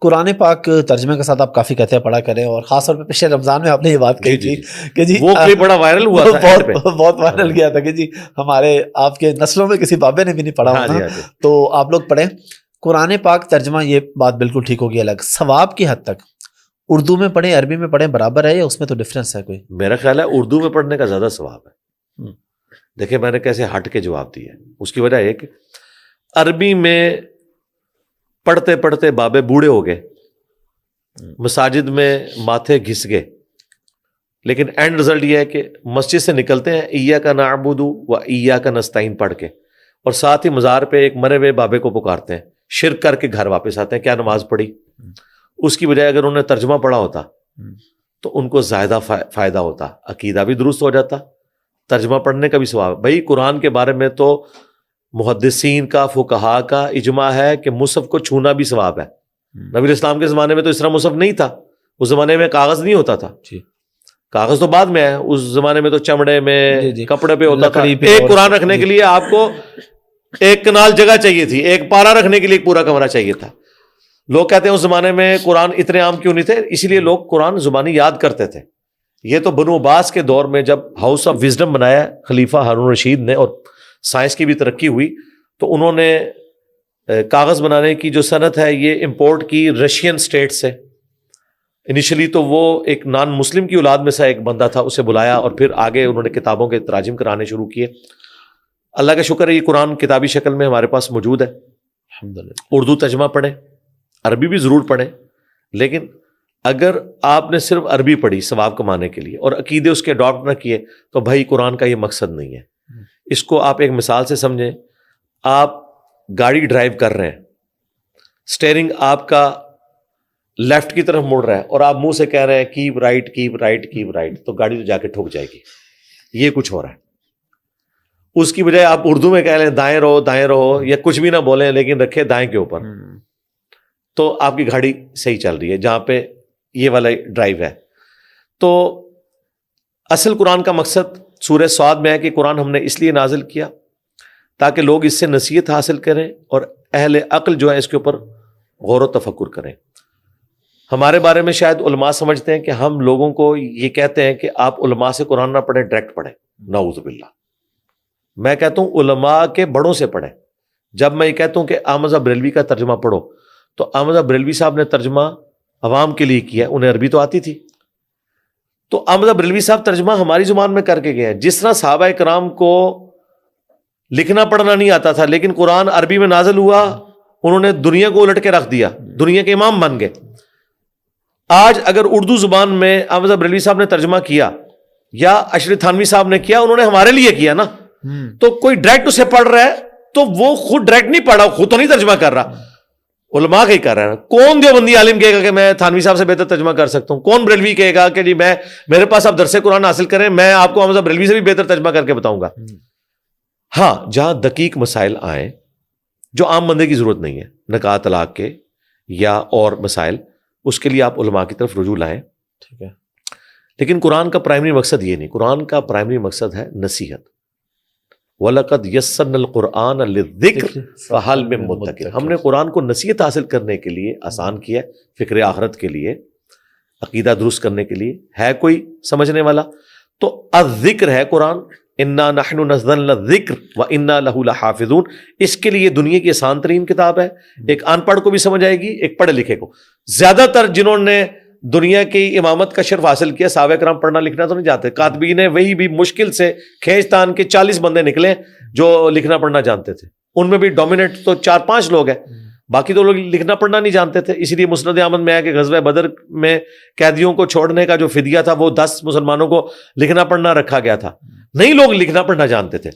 قرآن پاک ترجمے کے ساتھ آپ کافی کہتے پڑھا کریں، اور خاص طور پہ پچھلے رمضان میں آپ نے یہ بات کہی تھی کہ جی وہ کلپ بڑا وائرل ہوا تھا، بہت وائرل گیا تھا کہ جی ہمارے آپ کے نسلوں میں کسی بابے نے بھی نہیں پڑھا ہونا، تو آپ لوگ پڑھیں قرآن پاک ترجمہ. یہ بات بالکل ٹھیک ہوگی. الگ ثواب کی حد تک اردو میں پڑھیں عربی میں پڑھیں برابر ہے یا اس میں تو ڈفرینس ہے کوئی؟ میرا خیال ہے اردو میں پڑھنے کا زیادہ ثواب ہے. دیکھیں میں نے کیسے ہٹ کے جواب دیا ہے، اس کی وجہ ہے کہ عربی میں پڑھتے پڑھتے بابے بوڑھے ہو گئے، مساجد میں ماتھے گھس گئے، لیکن اینڈ رزلٹ یہ ہے کہ مسجد سے نکلتے ہیں ایاک نعبد و ایاک نستعین پڑھ کے، اور ساتھ ہی مزار پہ ایک مرے ہوئے بابے کو پکارتے ہیں، شرک کر کے گھر واپس آتے ہیں. کیا نماز پڑھی؟ اس کی بجائے اگر انہوں نے ترجمہ پڑھا ہوتا تو ان کو زیادہ فائدہ ہوتا، عقیدہ بھی درست ہو جاتا، ترجمہ پڑھنے کا بھی ثواب. بھائی قرآن کے بارے میں تو محدثین کا فقہا کا اجماع ہے کہ مصحف کو چھونا بھی ثواب ہے. نبی اسلام کے زمانے میں تو اس طرح مصحف نہیں تھا، اس زمانے میں کاغذ نہیں ہوتا تھا، کاغذ تو بعد میں ہے، اس زمانے میں تو چمڑے میں کپڑے پہ ہوتا تھا. ایک قرآن رکھنے کے لیے آپ کو ایک کنال جگہ چاہیے تھی، ایک پارا رکھنے کے لیے ایک پورا کمرہ چاہیے تھا. لوگ کہتے ہیں اس زمانے میں قرآن اتنے عام کیوں نہیں تھے؟ اسی لیے لوگ قرآن زبانی یاد کرتے تھے. یہ تو بنو عباس کے دور میں جب ہاؤس آف وزڈم بنایا خلیفہ ہارون رشید نے اور سائنس کی بھی ترقی ہوئی، تو انہوں نے کاغذ بنانے کی جو صنعت ہے یہ امپورٹ کی رشین اسٹیٹ سے. انیشلی تو وہ ایک نان مسلم کی اولاد میں سے ایک بندہ تھا، اسے بلایا اور پھر آگے انہوں نے کتابوں کے تراجم کرانے شروع کیے. اللہ کا شکر ہے یہ قرآن کتابی شکل میں ہمارے پاس موجود ہے. اردو ترجمہ پڑھیں، عربی بھی ضرور پڑھیں، لیکن اگر آپ نے صرف عربی پڑھی ثواب کمانے کے لیے اور عقیدے اس کے اڈاپٹ نہ کیے تو بھائی قرآن کا یہ مقصد نہیں ہے. اس کو آپ ایک مثال سے سمجھیں. آپ گاڑی ڈرائیو کر رہے ہیں، اسٹیئرنگ آپ کا لیفٹ کی طرف مڑ رہا ہے اور آپ منہ سے کہہ رہے ہیں keep right keep right keep right, تو گاڑی تو جا کے ٹھک جائے گی. یہ کچھ ہو رہا ہے. اس کی بجائے آپ اردو میں کہہ لیں دائیں رہو یا کچھ بھی نہ بولیں لیکن رکھے دائیں کے اوپر، تو آپ کی گاڑی صحیح چل رہی ہے جہاں پہ یہ والا ڈرائیو ہے. تو اصل قرآن کا مقصد سورہ صاد میں ہے کہ قرآن ہم نے اس لیے نازل کیا تاکہ لوگ اس سے نصیحت حاصل کریں اور اہل عقل جو ہے اس کے اوپر غور و تفکر کریں. ہمارے بارے میں شاید علماء سمجھتے ہیں کہ ہم لوگوں کو یہ کہتے ہیں کہ آپ علماء سے قرآن نہ پڑھیں، ڈائریکٹ پڑھیں. نعوذ باللہ. میں کہتا ہوں علماء کے بڑوں سے پڑھیں. جب میں یہ کہتا ہوں کہ احمد بریلوی کا ترجمہ پڑھو تو احمد بریلوی صاحب نے ترجمہ عوام کے لیے کیا، انہیں عربی تو آتی تھی. تو احمد بریلوی صاحب ترجمہ ہماری زبان میں کر کے گئے ہیں. جس طرح صحابہ کرام کو لکھنا پڑھنا نہیں آتا تھا لیکن قرآن عربی میں نازل ہوا، انہوں نے دنیا کو الٹ کے رکھ دیا، دنیا کے امام بن گئے. آج اگر اردو زبان میں احمد بریلوی صاحب نے ترجمہ کیا یا اشرف تھانوی صاحب نے کیا، انہوں نے ہمارے لیے کیا نا. تو کوئی ڈائریکٹ اسے پڑھ رہا ہے تو وہ خود ڈائریکٹ نہیں پڑھا، خود تو نہیں ترجمہ کر رہا، علماء کا ہی کر رہا ہے. کون دیوبندی عالم کہے گا کہ میں تھانوی صاحب سے بہتر ترجمہ کر سکتا ہوں؟ کون بریلوی کہے گا کہ جی میرے پاس آپ درس قرآن حاصل کریں، میں آپ کو احمد بریلوی سے بھی بہتر ترجمہ کر کے بتاؤں گا. ہاں جہاں دقیق مسائل آئیں جو عام بندے کی ضرورت نہیں ہے، نکاح طلاق کے یا اور مسائل، اس کے لیے آپ علماء کی طرف رجوع لائیں. ٹھیک ہے، لیکن قرآن کا پرائمری مقصد یہ نہیں. قرآن کا پرائمری مقصد ہے نصیحت. وَلَقَدْ يَسَّرْنَا الْقُرْآنَ لِلذِّكْرِ فَهَلْ مِن مُدَّكِرٍ. ہم نے قرآن کو نصیحت حاصل کرنے کے لیے آسان کیا، فکر آخرت کے لیے، عقیدہ درست کرنے کے لیے. ہے کوئی سمجھنے والا؟ تو الذکر ہے قرآن. اِنَّا نَحْنُ نَزَّلْنَا الذِّکْرَ وَإِنَّا لَهُ لَحَافِظُونَ. اس کے لیے دنیا کی آسان ترین کتاب ہے. ایک ان پڑھ کو بھی سمجھ آئے گی، ایک پڑھے لکھے کو. زیادہ تر جنہوں نے دنیا کی امامت کا شرف حاصل کیا صحابہ کرام پڑھنا لکھنا تو نہیں جانتے. کاتبین وہی بھی مشکل سے کھینچتان کے 40 بندے نکلے جو لکھنا پڑھنا جانتے تھے. ان میں بھی ڈومینیٹ تو 4-5 لوگ ہیں، باقی تو لوگ لکھنا پڑھنا نہیں جانتے تھے. اسی لیے مسند احمد میں ہے کہ غزوہ بدر میں قیدیوں کو چھوڑنے کا جو فدیہ تھا وہ 10 مسلمانوں کو لکھنا پڑھنا رکھا گیا تھا. نہیں لوگ لکھنا پڑھنا جانتے تھے.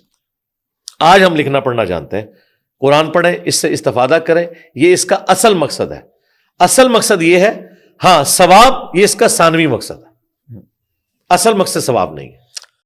آج ہم لکھنا پڑھنا جانتے ہیں. قرآن پڑھیں، اس سے استفادہ کریں، یہ اس کا اصل مقصد ہے. اصل مقصد یہ ہے. ہاں ثواب یہ اس کا ثانوی مقصد ہے، اصل مقصد ثواب نہیں ہے.